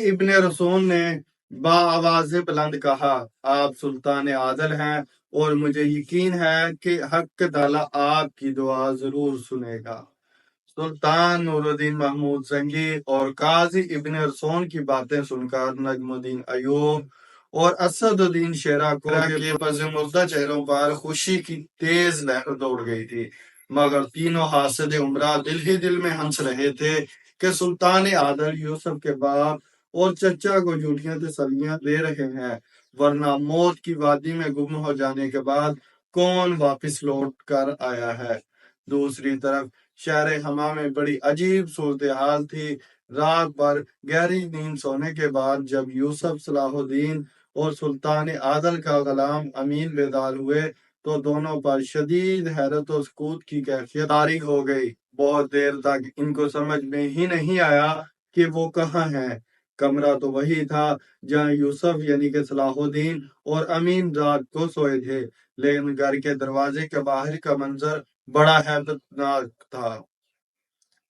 ابن رسول نے بآواز بلند کہا، آپ سلطان عادل ہیں اور مجھے یقین ہے کہ حق تعالی آپ کی دعا ضرور سنے گا۔ سلطان نور الدین محمود زنگی اور قاضی ابن رسول کی باتیں سن کر نجم الدین ایوب اور اسد الدین شیرا کے پس مردہ چہروں پر خوشی کی تیز لہر دوڑ گئی تھی، مگر تینوں حاسد عمرہ دل ہی دل میں ہنس رہے تھے کہ سلطان عادل یوسف کے باپ اور چچا کو جھوٹیاں تسلیاں دے رہے ہیں، ورنہ موت کی وادی میں گم ہو جانے کے بعد کون واپس لوٹ کر آیا ہے۔ دوسری طرف شہر حما میں بڑی عجیب صورتحال تھی۔ رات بھر گہری نیند سونے کے بعد جب یوسف صلاح الدین اور سلطان عادل کا غلام امین بیدار ہوئے تو دونوں پر شدید حیرت و سکوت کی کیفیت طاری ہو گئی۔ بہت دیر تک ان کو سمجھ میں ہی نہیں آیا کہ وہ کہاں ہیں۔ کمرہ تو وہی تھا جہاں یوسف یعنی کہ صلاح الدین اور امین رات کو سوئے تھے، لیکن گھر کے دروازے کے باہر کا منظر بڑا حیرت ناک تھا۔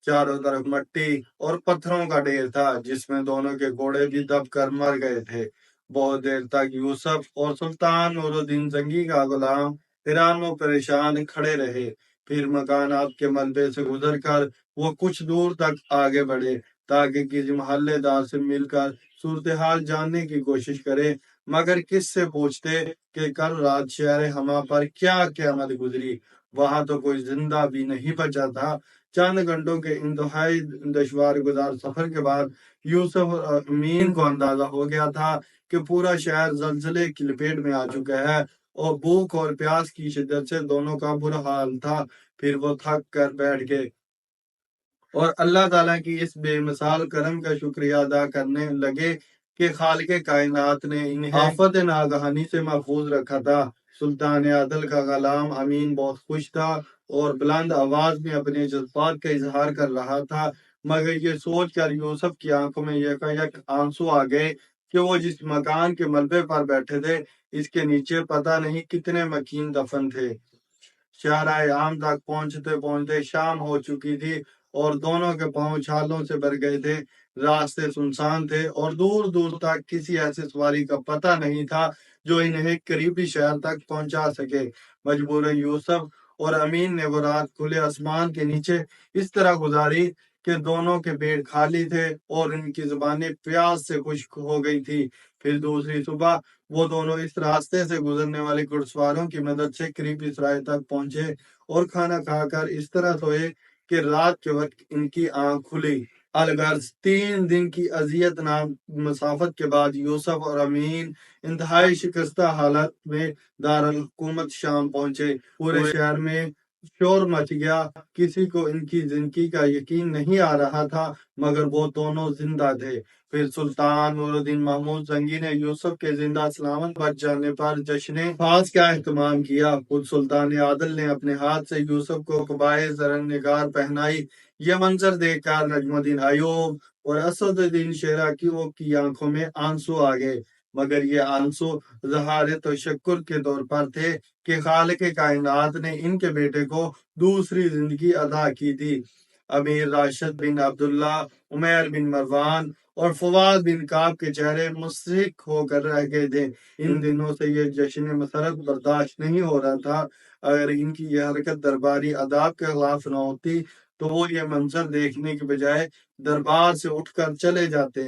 چاروں طرف مٹی اور پتھروں کا ڈھیر تھا جس میں دونوں کے گھوڑے بھی دب کر مر گئے تھے۔ بہت دیر تک یوسف اور سلطان نور الدین زنگی کا غلام حیران و پریشان کھڑے رہے، پھر مکانات کے ملبے سے گزر کر وہ کچھ دور تک آگے بڑھے تاکہ کسی محلے دار سے مل کر صورتحال جاننے کی کوشش کرے، مگر کس سے پوچھتے کہ کل رات شہر حما پر کیا قیامت گزری۔ وہاں تو کوئی زندہ بھی نہیں بچا تھا۔ چند گھنٹوں کے انتہائی دشوار گزار سفر کے بعد یوسف اور امین کو اندازہ ہو گیا تھا کہ پورا شہر زلزلے کی لپیٹ میں آ چکا ہے اور بھوک اور پیاس کی شدت سے دونوں کا برا حال تھا۔ پھر وہ تھک کر بیٹھ گئے اور اللہ تعالیٰ کی اس بے مثال کرم کا شکریہ ادا کرنے لگے کہ خالق کائنات نے انہیں آفت ناگہانی سے محفوظ رکھا تھا۔ سلطان عادل کا غلام امین بہت خوش تھا اور بلند آواز میں اپنے جذبات کا اظہار کر رہا تھا، مگر یہ سوچ کر یوسف کی آنکھوں میں یکایک آنسو آ گئے کہ وہ جس مکان کے ملبے پر بیٹھے تھے اس کے نیچے پتہ نہیں کتنے مکین دفن تھے۔ شاہراہ عام تک پہنچتے پہنچتے شام ہو چکی تھی اور دونوں کے پاؤں چھالوں سے بھر گئے تھے۔ راستے سنسان تھے اور دور دور تک کسی ایسے سواری کا پتہ نہیں تھا جو انہیں قریبی شہر تک پہنچا سکے۔ مجبوراً یوسف اور امین نے وہ رات کھلے آسمان کے نیچے اس طرح گزاری کہ دونوں کے پیٹ خالی تھے اور ان کی زبانیں پیاس سے خشک ہو گئی تھی۔ پھر دوسری صبح وہ دونوں اس راستے سے گزرنے والے گھڑسواروں کی مدد سے قریبی سرائے تک پہنچے اور کھانا کھا کر اس طرح سوئے کہ رات کے وقت ان کی آنکھ کھلی۔ الغرض 3 دن کی اذیت ناک مسافت کے بعد یوسف اور امین انتہائی شکستہ حالت میں دارالحکومت شام پہنچے۔ پورے شہر میں شور مچ گیا، کسی کو ان کی زندگی کا یقین نہیں آ رہا تھا، مگر وہ دونوں زندہ تھے۔ پھر سلطان نور الدین محمود زنگی نے یوسف کے زندہ سلامت بچ جانے پر جشن خاص کا اہتمام کیا۔ خود سلطان عادل نے اپنے ہاتھ سے یوسف کو قبائے زرن نگار پہنائی۔ یہ منظر دیکھ کر نجم الدین ایوب اور اسد الدین شیرا کی آنکھوں میں آنسو آ گئے، مگر یہ آنسو اظہار تشکر کے طور پر تھے کہ خالق کائنات نے ان کے بیٹے کو دوسری زندگی عطا کی تھی۔ امیر راشد بن عبداللہ، عمیر بن مروان اور فواد بن کعب کے چہرے مسحق ہو کر رہ گئے تھے۔ ان دنوں سے یہ جشن مسرت برداشت نہیں ہو رہا تھا۔ اگر ان کی یہ حرکت درباری آداب کے خلاف نہ ہوتی تو وہ یہ منظر دیکھنے کے بجائے دربار سے اٹھ کر چلے جاتے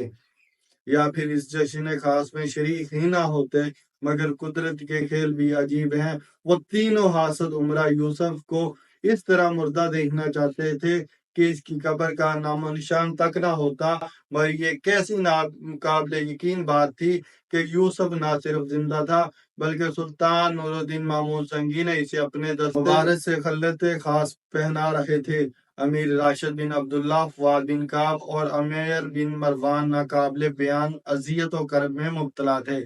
یا پھر اس جشن خاص میں شریک ہی نہ ہوتے، مگر قدرت کے کھیل بھی عجیب ہیں۔ وہ تینوں حاسد عمرہ یوسف کو اس طرح مردہ دیکھنا چاہتے تھے کہ اس کی قبر کا نام و نشان تک نہ ہوتا، مگر یہ کیسی ناقابل یقین بات تھی کہ یوسف نہ صرف زندہ تھا بلکہ سلطان نور الدین محمود زنگی نے اسے اپنے دست مبارک سے خلعت خاص پہنا رہے تھے۔ امیر راشد بن عبداللہ، فواد بن کعب اور عمیر بن مروان ناقابل بیان اذیت و کرب میں مبتلا تھے۔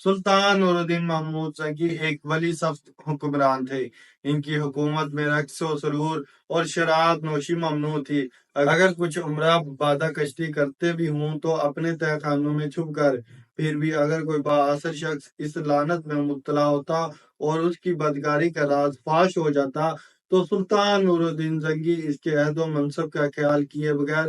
سلطان نور الدین محمود زنگی ایک ولی صفت حکمران تھے۔ ان کی حکومت میں رقص و سرور اور شراب نوشی ممنوع تھی۔ اگر کچھ عمرہ بادہ کشتی کرتے بھی ہوں تو اپنے تہہ خانوں میں چھپ کر۔ پھر بھی اگر کوئی بااثر شخص اس لعنت میں مبتلا ہوتا اور اس کی بدکاری کا راز فاش ہو جاتا تو سلطان نور الدین زنگی اس کے عہد و منصب کا خیال کیے بغیر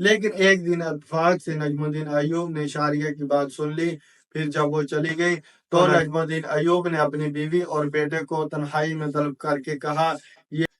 لیکن ایک دن اتفاق سے نجم الدین ایوب نے شاریہ کی بات سن لی۔ پھر جب وہ چلی گئی تو نجم الدین ایوب نے اپنی بیوی اور بیٹے کو تنہائی میں طلب کر کے کہا،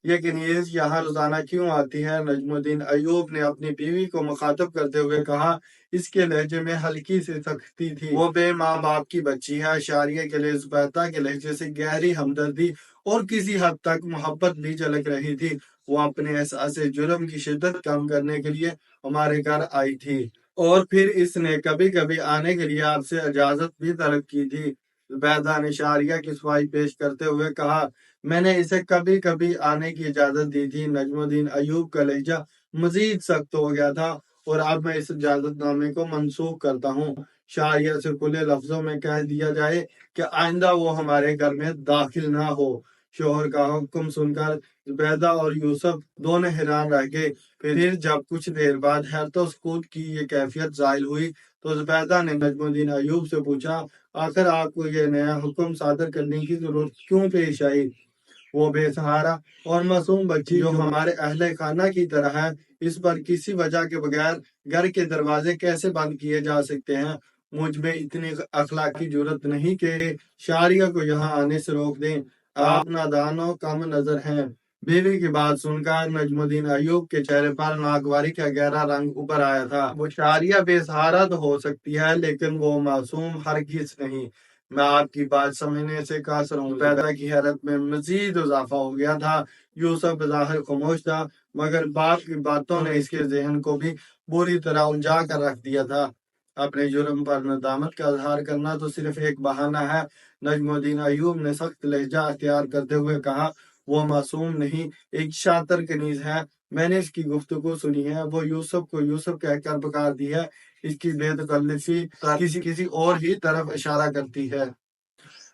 یہ کنیز یہاں روزانہ کیوں آتی ہے؟ نجم الدین ایوب نے اپنی بیوی کو مخاطب کرتے ہوئے کہا، اس کے لہجے میں ہلکی سی سختی تھی، وہ بے ماں باپ کی بچی ہے۔ شاریہ کے لیے زبیدہ کے لہجے سے گہری ہمدردی اور کسی حد تک محبت بھی جھلک رہی تھی۔ وہ اپنے احساس جرم کی شدت کم کرنے کے لیے ہمارے گھر آئی تھی، اور پھر اس نے کبھی کبھی آنے کے لیے آپ سے اجازت بھی طلب کی تھی۔ زبیدہ نے شاریہ کی صفائی پیش کرتے ہوئے کہا، میں نے اسے کبھی کبھی آنے کی اجازت دی تھی۔ نجم الدین ایوب کا لہجہ مزید سخت ہو گیا تھا، اور اب میں اس اجازت نامے کو منسوخ کرتا ہوں۔ شاریہ سے کھلے لفظوں میں کہہ دیا جائے کہ آئندہ وہ ہمارے گھر میں داخل نہ ہو۔ شوہر کا حکم سن کر زبیدہ اور یوسف دونوں حیران رہ گئے۔ پھر جب کچھ دیر بعد حیرت و سکوت کی یہ کیفیت زائل ہوئی تو زبیدہ نے نجم الدین ایوب سے پوچھا، آخر آپ کو یہ نیا حکم صادر کرنے کی ضرورت کیوں پیش آئی؟ وہ بے سہارا اور معصوم بچی جو ہمارے اہل خانہ کی طرح ہے، اس پر کسی وجہ کے بغیر گھر کے دروازے کیسے بند کیے جا سکتے ہیں؟ مجھ میں اتنی اخلاقی جرت نہیں کہ شاریہ کو یہاں آنے سے روک دیں۔ آپ نادان و کم نظر ہیں۔ بیوی کی بات سن کر نجم الدین ایوب کے چہرے پر ناگواری کا گہرا رنگ ابھر آیا تھا۔ وہ شاریہ بے سہارا تو ہو سکتی ہے، لیکن وہ معصوم ہرگز نہیں۔ میں آپ کی بات سمجھنے سے قاصر ہوں۔ زبیدہ کی حیرت میں مزید اضافہ ہو گیا تھا۔ یوسف بظاہر خاموش تھا، مگر باپ کی باتوں نے اس کے ذہن کو بھی بری طرح الجھا کر رکھ دیا تھا۔ اپنے جرم پر ندامت کا اظہار کرنا تو صرف ایک بہانہ ہے۔ نجم الدین ایوب نے سخت لہجہ اختیار کرتے ہوئے کہا، وہ معصوم نہیں، ایک شاطر کنیز ہے۔ میں نے اس کی گفتگو سنی ہے، وہ یوسف کو یوسف کہہ کر پکارتی ہے۔ اس کی بے تکلفی کسی اور ہی طرف اشارہ کرتی ہے۔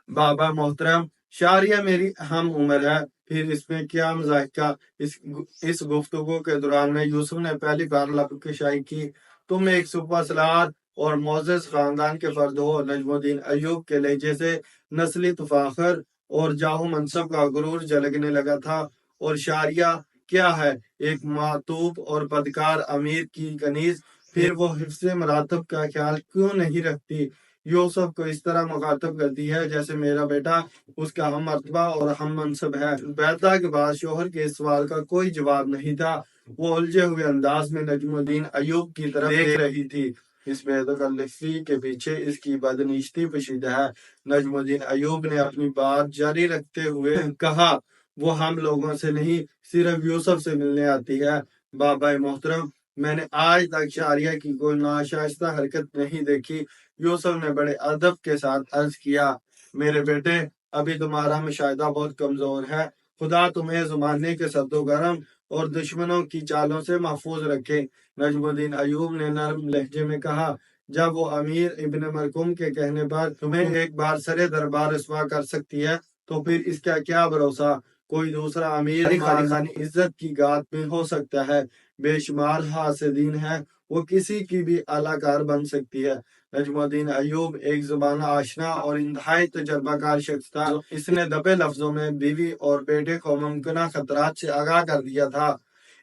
بابا محترم، شاریہ میری ہم عمر ہے، پھر اس میں کیا مزاح کا؟ اس گفتگو کے دوران میں یوسف نے پہلی بار لب کشائی کی۔ تم ایک سپہ سالار اور معزز خاندان کے فرد ہو۔ نجم الدین ایوب کے لہجے سے نسلی تفاخر اور جاہ و منصب کا غرور جھلکنے لگا تھا۔ اور شاریہ کیا ہے؟ ایک معتوب اور بدکار امیر کی کنیز، پھر وہ حفظ مراتب کا خیال کیوں نہیں رکھتی؟ یوسف کو اس طرح مخاطب کرتی ہے جیسے میرا بیٹا اس کا ہم مرتبہ اور ہم منصب ہے۔ زبیدہ کے بعد شوہر کے اس سوال کا کوئی جواب نہیں تھا۔ وہ الجھے ہوئے انداز میں نجم الدین ایوب کی طرف دیکھ رہی تھی۔ اس بے تکلفی کے پیچھے اس کی بدنیشتی پوشیدہ ہے۔ نجم الدین ایوب نے اپنی بات جاری رکھتے ہوئے کہا، وہ ہم لوگوں سے نہیں، صرف یوسف سے ملنے آتی ہے۔ بابا محترم، میں نے آج تک شاریہ کی کوئی ناشائستہ حرکت نہیں دیکھی۔ یوسف نے بڑے ادب کے ساتھ عرض کیا، میرے بیٹے، ابھی تمہارا مشاہدہ بہت کمزور ہے۔ خدا تمہیں زمانے کے سرد و گرم اور دشمنوں کی چالوں سے محفوظ رکھے۔ نجم الدین ایوب نے نرم لہجے میں کہا، جب وہ امیر ابن مرکم کے کہنے پر تمہیں ایک بار سرے دربار رسوا کر سکتی ہے تو پھر اس کا کیا بھروسہ؟ کوئی دوسرا امیر خاندانی عزت کی گات میں ہو سکتا ہے، بے شمار حاسدین ہیں، وہ کسی کی بھی اعلی کار بن سکتی ہے۔ نجم الدین ایوب ایک زبان آشنا اور انتہائی تجربہ کار شخص تھا۔ اس نے دبے لفظوں میں بیوی اور بیٹے کو ممکنہ خطرات سے آگاہ کر دیا تھا۔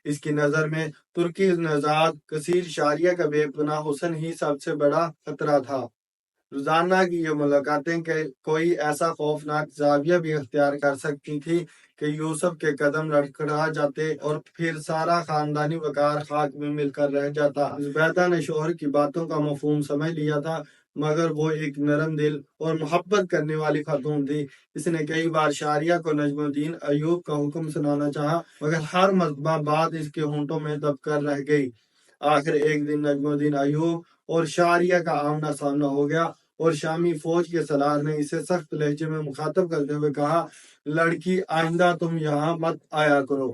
اس کی نظر میں ترکی نژاد کثیر شاریہ کا بے پناہ حسن ہی سب سے بڑا خطرہ تھا۔ روزانہ کی یہ ملاقاتیں کوئی ایسا خوفناک زاویہ بھی اختیار کر سکتی تھی کہ یوسف کے قدم لڑکھڑا جاتے اور پھر سارا خاندانی وقار خاک میں مل کر رہ جاتا۔ زبیدہ نے شوہر کی باتوں کا مفہوم سمجھ لیا تھا، مگر وہ ایک نرم دل اور محبت کرنے والی خاتون تھی۔ اس نے کئی بار شاریہ کو نجم الدین ایوب کا حکم سنانا چاہا، مگر ہر مرتبہ بات اس کے ہونٹوں میں دب کر رہ گئی۔ آخر ایک دن نجم الدین ایوب اور شاریہ کا آمنا سامنا ہو گیا، اور شامی فوج کے سالار نے اسے سخت لہجے میں مخاطب کرتے ہوئے کہا، لڑکی، آئندہ تم یہاں مت آیا کرو۔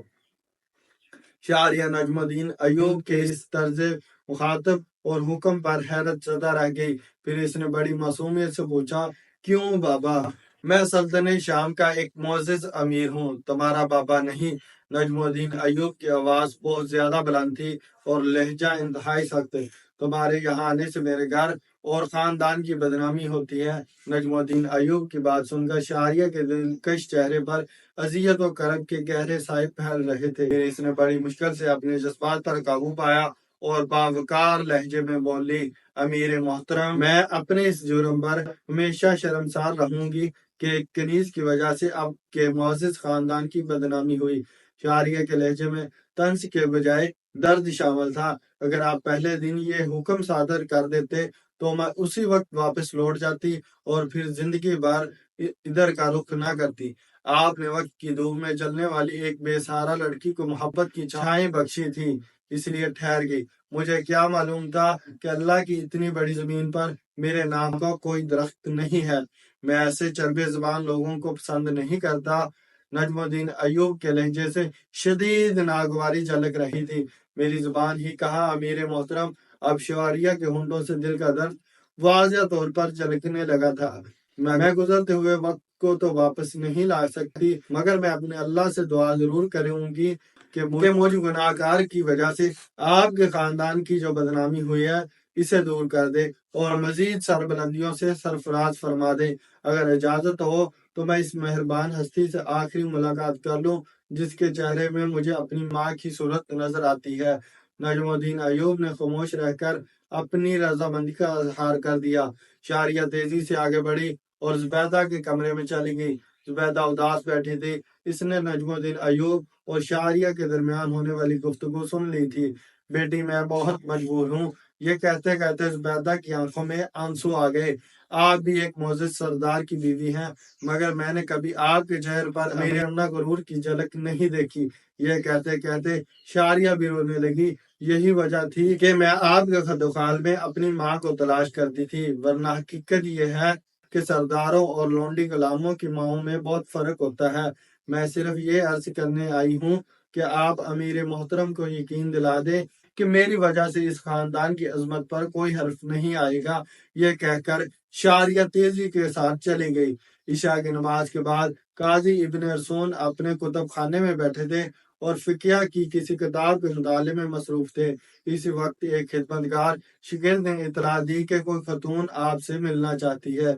شاریہ نجم الدین ایوب کے اس طرز مخاطب اور حکم پر حیرت زدہ رہ گئی۔ پھر اس نے بڑی معصومیت سے پوچھا، کیوں بابا؟ میں سلطنت شام کا ایک معزز امیر ہوں، تمہارا بابا نہیں۔ نجم الدین ایوب کی آواز بہت زیادہ بلند تھی اور لہجہ انتہائی سخت۔ تمہارے یہاں آنے سے میرے گھر اور خاندان کی بدنامی ہوتی ہے۔ نجم الدین ایوب کی بات سن کر شاریہ کے دلکش چہرے پر اذیت و کرب کے گہرے سائے پھیل رہے تھے۔ پھر اس نے بڑی مشکل سے اپنے جذبات پر قابو پایا اور باوقار لہجے میں بولی، امیر محترم، میں اپنے اس جرم پر ہمیشہ شرمسار رہوں گی کہ کنیز کی وجہ سے آپ کے معزز خاندان کی بدنامی ہوئی۔ شاعریہ کے لہجے میں طنز کے بجائے درد شامل تھا۔ اگر آپ پہلے دن یہ حکم صادر کر دیتے تو میں اسی وقت واپس لوٹ جاتی اور پھر زندگی بھر ادھر کا رخ نہ کرتی۔ آپ نے وقت کی دھوپ میں جلنے والی ایک بے سہارا لڑکی کو محبت کی چھائیں بخشی تھی، اس لیے ٹھہر گئی۔ مجھے کیا معلوم تھا کہ اللہ کی اتنی بڑی زمین پر میرے نام کا کوئی درخت نہیں ہے۔ میں ایسے چربے زبان لوگوں کو پسند نہیں کرتا۔ نجم الدین ایوب کے لہجے سے شدید ناگواری جھلک رہی تھی۔ میری زبان ہی کہا، امیر محترم۔ اب شواریہ کے ہونٹوں سے دل کا درد واضح طور پر جھلکنے لگا تھا۔ میں گزرتے ہوئے وقت کو تو واپس نہیں لا سکتی، مگر میں اپنے اللہ سے دعا ضرور کروں گی کہ مجھ گناہ گار کی وجہ سے آپ کے خاندان کی جو بدنامی ہوئی ہے اسے دور کر دے اور مزید سربلندیوں سے سرفراز فرما دے۔ اگر اجازت ہو تو میں اس مہربان ہستی سے آخری ملاقات کر لوں جس کے چہرے میں مجھے اپنی ماں کی صورت نظر آتی ہے۔ نجم الدین ایوب نے خاموش رہ کر اپنی رضامندی کا اظہار کر دیا۔ شاعریہ تیزی سے آگے بڑھی اور زبیدہ کے کمرے میں چلی گئی۔ زبیدہ اداس بیٹھی تھی۔ اس نے نجم الدین ایوب اور شاعریہ کے درمیان ہونے والی گفتگو سن لی تھی۔ بیٹی، میں بہت مجبور ہوں۔ یہ کہتے کہتے زبیدہ کی آنکھوں میں آنسو آ گئے۔ آپ بھی ایک معزز سردار کی بیوی ہیں، مگر میں نے کبھی آپ کے چہرے پر میرے امنا غرور کی جھلک نہیں دیکھی۔ یہ کہتے کہتے شاعریہ بھی رونے لگی۔ یہی وجہ تھی کہ میں آپ کے خد و خال میں اپنی ماں کو تلاش کرتی تھی، ورنہ حقیقت یہ ہے کہ سرداروں اور لونڈی غلاموں کی ماؤں میں بہت فرق ہوتا ہے۔ میں صرف یہ عرض کرنے آئی ہوں کہ آپ امیر محترم کو یقین دلا دیں کہ میری وجہ سے اس خاندان کی عظمت پر کوئی حرف نہیں آئے گا۔ یہ کہہ کر شاعریہ تیزی کے ساتھ چلی گئی۔ عشاء کی نماز کے بعد قاضی ابن ارسون اپنے کتب خانے میں بیٹھے تھے اور فقہ کی کسی کتاب کے مطالعے میں مصروف تھے۔ اسی وقت ایک خدمتگار شاگرد نے اطلاع دی کہ کوئی خاتون آپ سے ملنا چاہتی ہے۔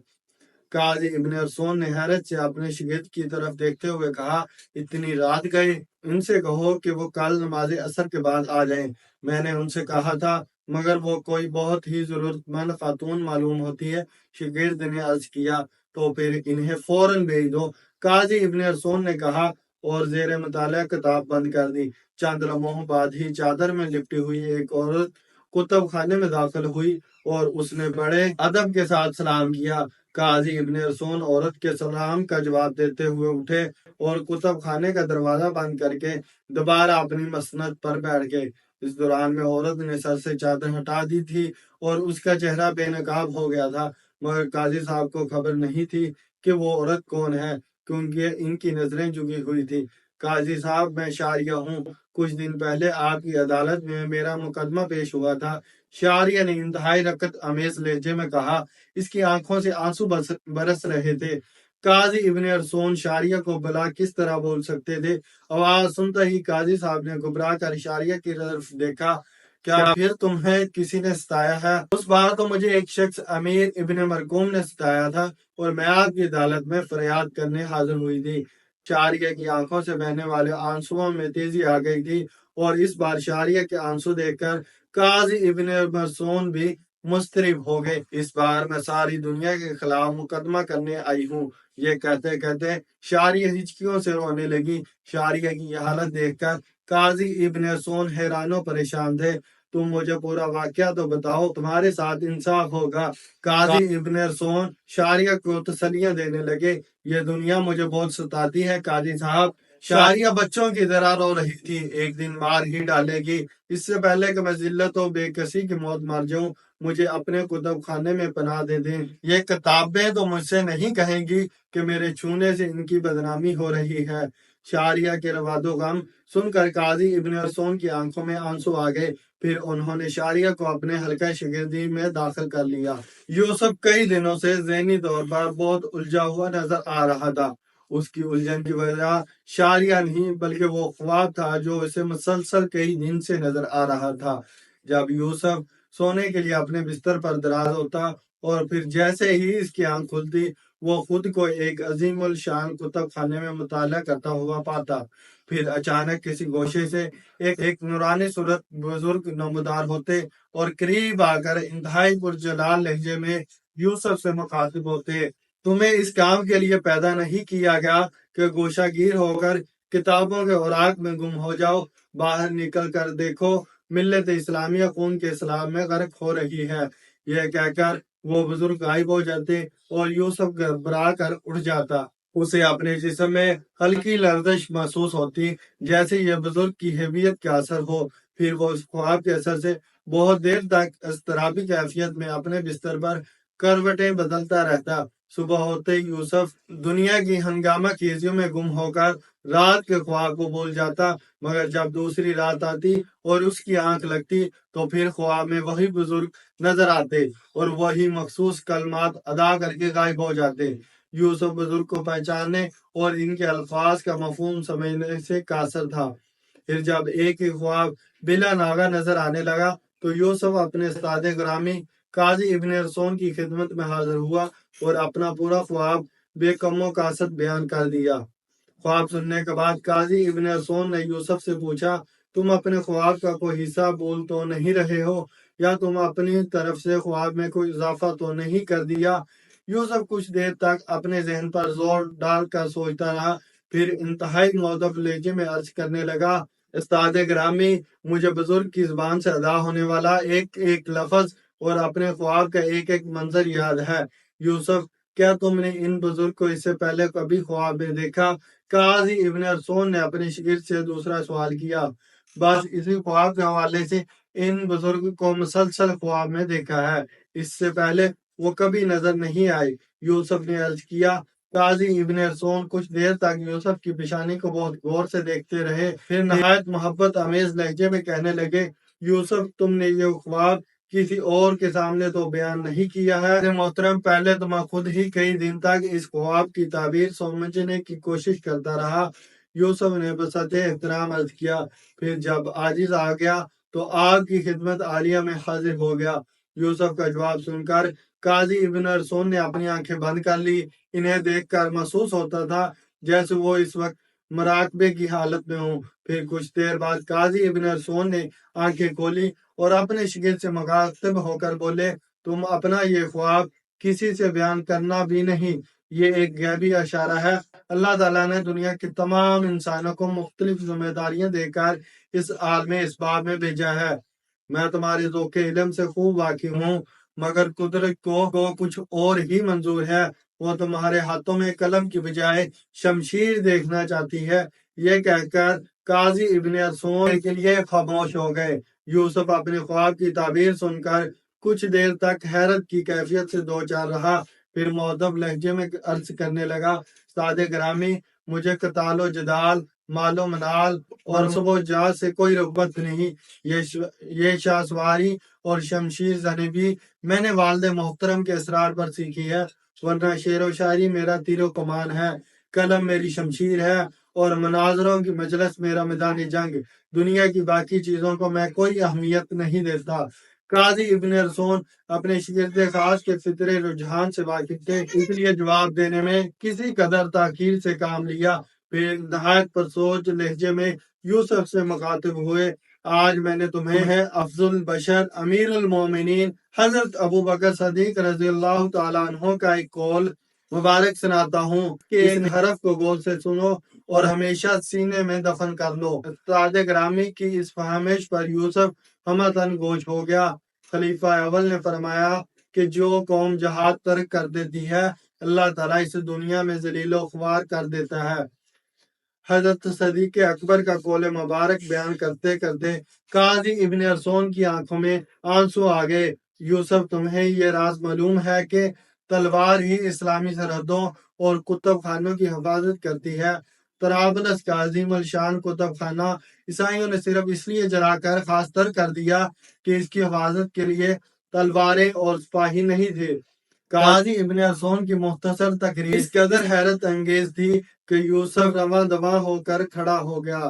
قاضی ابن ارسون نے حیرت سے اپنے شاگرد کی طرف دیکھتے ہوئے کہا، اتنی رات گئے؟ ان سے کہو کہ وہ کل نماز عصر کے بعد آ جائیں۔ میں نے ان سے کہا تھا، مگر وہ کوئی بہت ہی ضرورت مند خاتون معلوم ہوتی ہے۔ شاگرد نے عرض کیا، تو پھر انہیں فوراً بھیج دو۔ قاضی ابن ارسون نے کہا اور زیر مطالعہ کتاب بند کر دی۔ چند لمحوں بعد ہی چادر میں لپٹی ہوئی ایک عورت کتب خانے میں داخل ہوئی اور اس نے بڑے ادب کے ساتھ سلام کیا۔ قاضی ابن ارسون عورت کے سلام کا جواب دیتے ہوئے اٹھے اور کتب خانے کا دروازہ بند کر کے دوبارہ اپنی مسند پر بیٹھ گئے۔ اس دوران میں عورت نے سر سے چادر ہٹا دی تھی اور اس کا چہرہ بے نقاب ہو گیا تھا، مگر قاضی صاحب کو خبر نہیں تھی کہ وہ عورت کون ہے، کیونکہ ان کی نظریں جھکی ہوئی تھی۔ قاضی صاحب، میں شاعریہ ہوں۔ کچھ دن پہلے آپ کی عدالت میں میرا مقدمہ پیش ہوا تھا۔ شاعریہ نے انتہائی رقت آمیز لہجے میں کہا۔ اس کی آنکھوں سے آنسو برس رہے تھے۔ قاضی ابن ارسون شاعریہ کو بلا کس طرح بول سکتے تھے؟ آواز سنتے ہی قاضی صاحب نے گھبرا کر شاعریہ کی طرف دیکھا۔ کیا پھر تمہیں کسی نے ستایا ہے؟ اس بار تو مجھے ایک شخص امیر ابن مرقوم نے ستایا تھا اور میں آپ کی عدالت میں فریاد کرنے حاضر ہوئی تھی۔ شاعریہ کی آنکھوں سے بہنے والے آنسوؤں میں تیزی آ گئی تھی اور اس بار شاعریہ کے آنسو دیکھ کر قاضی ابن مرسون بھی مضطرب ہو گئے۔ اس بار میں ساری دنیا کے خلاف مقدمہ کرنے آئی ہوں۔ یہ کہتے کہتے شاعریہ ہچکیوں سے رونے لگی۔ شاعریہ کی یہ حالت دیکھ کر قاضی ابن ارسون حیران و پریشان تھے۔ تم مجھے پورا واقعہ تو بتاؤ، تمہارے ساتھ انصاف ہوگا۔ قاضی ابن ارسون شاعریہ کو تسلیاں دینے لگے۔ یہ دنیا مجھے بہت ستاتی ہے قاضی صاحب۔ شاعریہ بچوں کی طرح رو رہی تھی۔ ایک دن مار ہی ڈالے گی۔ اس سے پہلے کہ میں ذلت و بے کسی کی موت مر جاؤں، مجھے اپنے کتب خانے میں پناہ دے دیں۔ یہ کتابیں تو مجھ سے نہیں کہیں گی کہ میرے چھونے سے ان کی بدنامی ہو رہی ہے۔ شاعریہ کے رواد و غم سن کر قاضی ابن ارسون کی آنکھوں میں آنسو آ گئے۔ پھر انہوں نے شاعریہ کو اپنے حلقہ شاگردی میں داخل کر لیا۔ یوسف کئی دنوں سے ذہنی طور پر بہت الجھا ہوا نظر آ رہا تھا۔ اس کی الجھن کی وجہ شاعریہ نہیں بلکہ وہ خواب تھا جو اسے مسلسل کئی دن سے نظر آ رہا تھا۔ جب یوسف سونے کے لیے اپنے بستر پر دراز ہوتا اور پھر جیسے ہی اس کی آنکھ کھلتی وہ خود کو ایک عظیم الشان کتب خانے میں مطالعہ کرتا ہوا پاتا۔ پھر اچانک کسی گوشے سے ایک نورانی صورت بزرگ نمودار ہوتے اور قریب آ کر انتہائی پرجلال لہجے میں یوسف سے مخاطب ہوتے۔ تمہیں اس کام کے لیے پیدا نہیں کیا گیا کہ گوشہ گیر ہو کر کتابوں کے اوراق میں گم ہو جاؤ۔ باہر نکل کر دیکھو، ملت اسلامیہ خون کے اسلام میں غرق ہو رہی ہے۔ یہ کہہ کر وہ بزرگ غائب ہو جاتے اور یوسف گھبرا کر اٹھ جاتا۔ اسے اپنے جسم میں ہلکی لرزش محسوس ہوتی، جیسے یہ بزرگ کی حیبیت کا اثر ہو۔ پھر وہ اس خواب کے اثر سے بہت دیر تک اضطرابی کیفیت میں اپنے بستر پر کروٹیں بدلتا رہتا۔ صبح ہوتے ہی یوسف دنیا کی ہنگامہ خیزیوں میں گم ہو کر رات کے خواب کو بھول جاتا، مگر جب دوسری رات آتی اور اس کی آنکھ لگتی تو پھر خواب میں وہی بزرگ نظر آتے اور وہی مخصوص کلمات ادا کر کے غائب ہو جاتے۔ یوسف بزرگ کو پہچاننے اور ان کے الفاظ کا مفہوم سمجھنے سے قاصر تھا۔ پھر جب ایک ہی خواب بلا ناغہ نظر آنے لگا تو یوسف اپنے استاد گرامی قاضی ابن ارسطو کی خدمت میں حاضر ہوا اور اپنا پورا خواب بے کم و کاست بیان کر دیا۔ خواب سننے کے بعد قاضی ابن ارسطو نے یوسف سے پوچھا، تم اپنے خواب کا کوئی حصہ بول تو نہیں رہے ہو، یا تم اپنی طرف سے خواب میں کوئی اضافہ تو نہیں کر دیا؟ یوسف کچھ دیر تک اپنے ذہن پر زور ڈال کر سوچتا رہا، پھر انتہائی مؤدب لہجے میں عرض کرنے لگا، استاد گرامی، مجھے بزرگ کی زبان سے ادا ہونے والا ایک ایک لفظ اور اپنے خواب کا ایک ایک منظر یاد ہے۔ یوسف، کیا تم نے ان بزرگ کو اس سے پہلے کبھی خواب میں دیکھا؟ قاضی ابن ارسطو نے اپنے شاگرد سے دوسرا سوال کیا۔ بس اسی خواب کے حوالے سے ان بزرگ کو مسلسل خواب میں دیکھا ہے، اس سے پہلے وہ کبھی نظر نہیں آئے۔ یوسف نے عرض کیا۔ قاضی ابن ارسطو کچھ دیر تک یوسف کی پیشانی کو بہت غور سے دیکھتے رہے، پھر نہایت محبت آمیز لہجے میں کہنے لگے، یوسف، تم نے یہ خواب کسی اور کے سامنے تو بیان نہیں کیا ہے۔ محترم، پہلے تو میں خود ہی کئی دن تک اس خواب کی تعبیر سمجھنے کی کوشش کرتا رہا۔ یوسف نے بسطِ احترام عرض کیا۔ پھر جب عاجز آ گیا تو آپ کی خدمت عالیہ میں حاضر ہو گیا۔ یوسف کا جواب سن کر قاضی ابن ارسطو نے اپنی آنکھیں بند کر لی۔ انہیں دیکھ کر محسوس ہوتا تھا جیسے وہ اس وقت مراقبے کی حالت میں ہوں۔ پھر کچھ دیر بعد قاضی ابن ارسطو نے آنکھیں کھولی اور اپنے شاگرد سے مخاطب ہو کر بولے، تم اپنا یہ خواب کسی سے بیان کرنا بھی نہیں، یہ ایک غیبی اشارہ ہے۔ اللہ تعالیٰ نے دنیا کے تمام انسانوں کو مختلف ذمہ داریاں دے کر اس عالم اسباب میں بھیجا ہے۔ میں تمہارے ذوق علم سے خوب واقف ہوں، مگر قدرت کو کچھ اور ہی منظور ہے۔ وہ تمہارے ہاتھوں میں قلم کی بجائے شمشیر دیکھنا چاہتی ہے۔ یہ کہہ کر قاضی ابن ارسطو کے لیے خاموش ہو گئے۔ یوسف اپنے خواب کی تعبیر سن کر کچھ دیر تک حیرت کی کیفیت سے دوچار رہا، پھر مؤدب لہجے میں عرض کرنے لگا، استاد گرامی، مجھے قتال و جدال، مال و منال اور نصب و جات سے کوئی رغبت نہیں۔ یہ شاہ سواری اور شمشیر زنی بھی میں نے والد محترم کے اسرار پر سیکھی ہے، ورنہ شعر و شاعری میرا تیر و کمان ہے، قلم میری شمشیر ہے اور مناظروں کی مجلس میرا میدان جنگ۔ دنیا کی باقی چیزوں کو میں کوئی اہمیت نہیں دیتا۔ قاضی ابن ارسطو اپنے شاگرد خاص کے فطری رجحان سے واقف تھے، اس لیے جواب دینے میں کسی قدر تاخیر سے کام لیا۔ پھر نہایت پرسوچ لہجے میں یوسف سے مخاطب ہوئے، آج میں نے تمہیں افضل البشر امیر المومنین حضرت ابو بکر صدیق رضی اللہ تعالیٰ عنہ کا ایک قول مبارک سناتا ہوں کہ اس حرف کو غور سے سنو اور ہمیشہ سینے میں دفن کر لو۔ استاد گرامی کی اس فہمش پر یوسف ہمتاً گوش ہو گیا۔ خلیفہ اول نے فرمایا کہ جو قوم جہاد ترک کر دیتی ہے، اللہ تعالیٰ اسے دنیا میں ذلیل و خوار کر دیتا ہے۔ حضرت صدیق اکبر کا قول مبارک بیان کرتے کرتے قاضی ابن ارسطو کی آنکھوں میں آنسو آ گئے۔ یوسف، تمہیں یہ راز معلوم ہے کہ تلوار ہی اسلامی سرحدوں اور کتب خانوں کی حفاظت کرتی ہے۔ طرابلس کا عظیم الشان کتب خانہ عیسائیوں نے صرف اس لیے جلا کر خاص تر کر دیا کہ اس کی حفاظت کے لیے تلواریں اور سپاہی نہیں تھے۔ قاضی ابن ارسطو کی مختصر تقریر اس قدر حیرت انگیز تھی کہ یوسف رواں دواں ہو کر کھڑا ہو گیا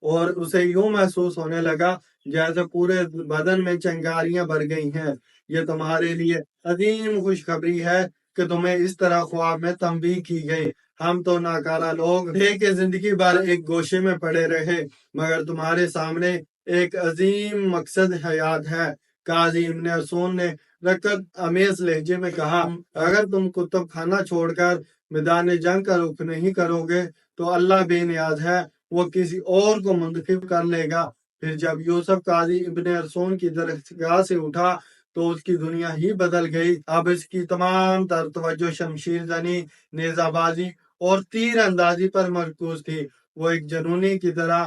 اور اسے یوں محسوس ہونے لگا جیسے پورے بدن میں چنگاریاں بھر گئی ہیں۔ یہ تمہارے لیے عظیم خوشخبری ہے کہ تمہیں اس طرح خواب میں تنبیہ کی گئی۔ ہم تو ناکارہ لوگ تھے کہ زندگی بھر ایک گوشے میں پڑے رہے، مگر تمہارے سامنے ایک عظیم مقصد حیات ہے۔ قاضی ابن ارسطو نے رکت امیز لہجے میں کہا، اگر تم کتب خانہ چھوڑ کر میدان جنگ کا رخ نہیں کرو گے تو اللہ بے نیاز ہے، وہ کسی اور کو منتخب کر لے گا۔ پھر جب یوسف قاضی ابن ارسطو کی درسگاہ سے اٹھا تو اس کی دنیا ہی بدل گئی۔ اب اس کی تمام تر توجہ شمشیر زنی، نیزہ بازی اور تیر اندازی پر مرکوز تھی۔ وہ ایک جنونی کی طرح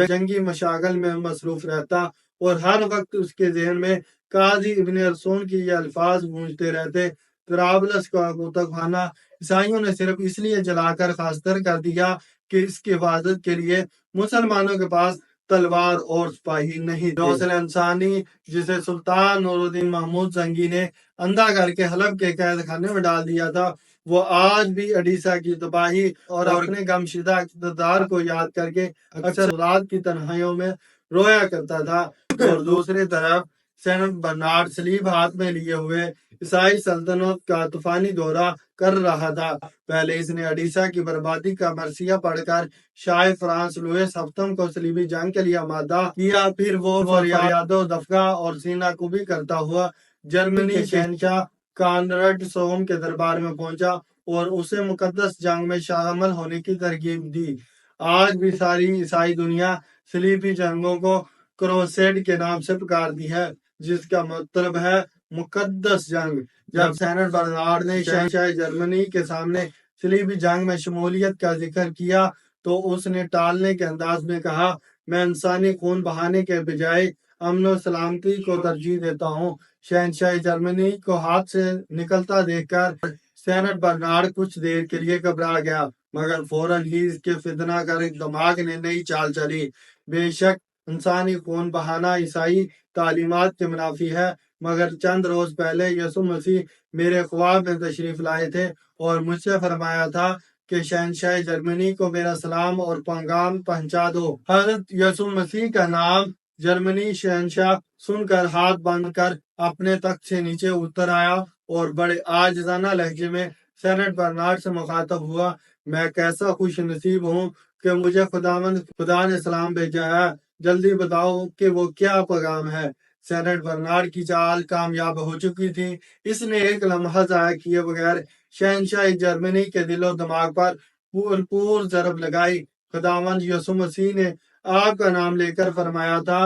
جنگی مشاغل میں مصروف رہتا اور ہر وقت اس کے ذہن میں قاضی ابن ارسطو کی یہ الفاظ گونجتے رہتے، طرابلس کا کتب خانہ عیسائیوں نے صرف اس لیے جلا کر خاکستر کر دیا کہ اس کی حفاظت کے لیے مسلمانوں کے پاس تلوار اور سپاہی نہیں تھے۔ حوصلہ انسانی جسے سلطان نور الدین محمود زنگی نے اندھا کر کے حلب کے قید خانے میں ڈال دیا تھا، وہ آج بھی اڈیسا کی تباہی اور اپنے غمشدہ اقتدار کو یاد کر کے اکثر رات کی تنہائیوں میں رویا کرتا تھا۔ اور دوسری طرف سینٹ برنارڈ صلیب ہاتھ میں لیے ہوئے عیسائی سلطنت کا طوفانی دورہ کر رہا تھا۔ پہلے اس نے اڈیسا کی بربادی کا مرثیہ پڑھ کر شاہ فرانس لوئس ہفتم کو صلیبی جنگ کے لیے آمادہ کیا، پھر وہ فریاد و دفعہ اور سینہ کوبی کرتا ہوا جرمنی کے شہنشاہ کانرڈ سوم کے دربار میں پہنچا اور اسے مقدس جنگ میں شامل ہونے کی ترغیب دی۔ آج بھی ساری عیسائی دنیا صلیبی جنگوں کو کروسیڈ کے نام سے پکارتی ہے، جس کا مطلب ہے مقدس جنگ۔ جب سینٹ برنارڈ نے شہنشاہ جرمنی کے سامنے صلیبی جنگ میں شمولیت کا ذکر کیا تو اس نے ٹالنے کے انداز میں کہا، میں انسانی خون بہانے کے بجائے امن و سلامتی کو ترجیح دیتا ہوں۔ شہنشاہ جرمنی کو ہاتھ سے نکلتا دیکھ کر سینٹ برنارڈ کچھ دیر کے لیے گھبرا گیا، مگر فوراً ہی اس کے فتنہ گر دماغ نے نئی چال چلی۔ بے شک انسانی خون بہانا عیسائی تعلیمات کے منافی ہے، مگر چند روز پہلے یسوع مسیح میرے خواب میں تشریف لائے تھے اور مجھ سے فرمایا تھا کہ شہنشاہ جرمنی کو میرا سلام اور پیغام پہنچا دو۔ حضرت یسوع مسیح کا نام جرمنی شہنشاہ سن کر ہاتھ باندھ کر اپنے تخت سے نیچے اتر آیا اور بڑے عاجزانہ لہجے میں سینٹ برنارڈ سے مخاطب ہوا، میں کیسا خوش نصیب ہوں کہ مجھے خدا نے سلام بھیجا ہے، جلدی بتاؤ کہ وہ کیا پیغام ہے۔ سینٹ برنارڈ کی چال کامیاب ہو چکی تھی، اس نے ایک لمحہ ضائع کیے بغیر شہنشاہ جرمنی کے دل و دماغ پر پور ضرب لگائی۔ خداوند یسوع مسیح نے آپ کا نام لے کر فرمایا تھا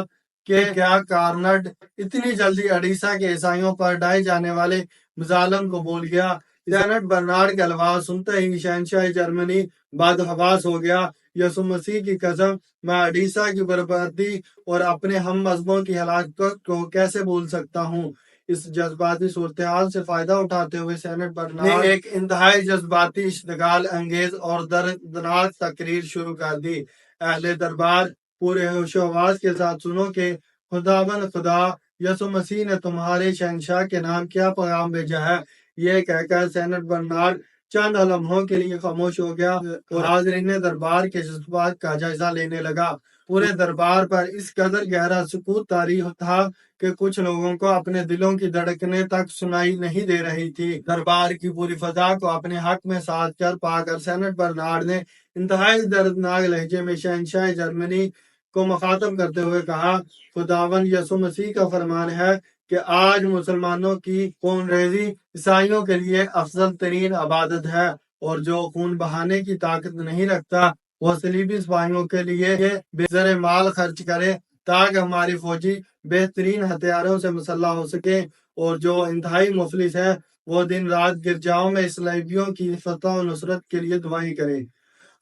کہ کیا کارنڈ اتنی جلدی اڈیسا کے عیسائیوں پر ڈھائے جانے والے مظالم کو بھول گیا؟ سینٹ برنارڈ کے الفاظ سنتے ہی شہنشاہ جرمنی بدحواس ہو گیا۔ یسوع مسیح کی قسم، میں اڈیسا کی بربادی اور اپنے ہم مذہبوں کی ہلاکت کو کیسے بھول سکتا ہوں؟ اس جذباتی صورتحال سے فائدہ اٹھاتے ہوئے سینٹ برنارڈ نے ایک انتہائی جذباتی، اشتعال انگیز اور دردناک تقریر شروع کر دی۔ اہل دربار، پورے ہوش و حواس کے ساتھ سنو کہ خداوند خدا یسوع مسیح نے تمہارے شہنشاہ کے نام کیا پیغام بھیجا ہے۔ یہ کہہ کر سینٹ برنارڈ چند لمحوں کے لیے خاموش ہو گیا اور حاضرین دربار کے جذبات کا جائزہ لینے لگا۔ پورے دربار پر اس قدر گہرا سکوت طاری تھا کہ کچھ لوگوں کو اپنے دلوں کی دھڑکنیں تک سنائی نہیں دے رہی تھی۔ دربار کی پوری فضا کو اپنے حق میں ساتھ کر پا کر سینٹ برنارڈ نے انتہائی دردناک لہجے میں شہنشاہ جرمنی کو مخاطب کرتے ہوئے کہا، خداوند یسوع مسیح کا فرمان ہے کہ آج مسلمانوں کی خون ریزی عیسائیوں کے لیے افضل ترین عبادت ہے، اور جو خون بہانے کی طاقت نہیں رکھتا وہ صلیبی سپاہیوں کے لیے بے زر مال خرچ کرے تاکہ ہماری فوجی بہترین ہتھیاروں سے مسلح ہو سکے، اور جو انتہائی مفلس ہے وہ دن رات گرجاؤں میں صلیبیوں کی فتح و نصرت کے لیے دعائیں کرے۔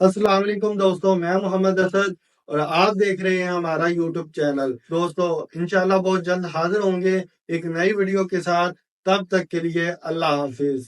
السلام علیکم دوستو، میں محمد اسد اور آپ دیکھ رہے ہیں ہمارا یوٹیوب چینل۔ دوستو انشاءاللہ بہت جلد حاضر ہوں گے ایک نئی ویڈیو کے ساتھ، تب تک کے لیے اللہ حافظ۔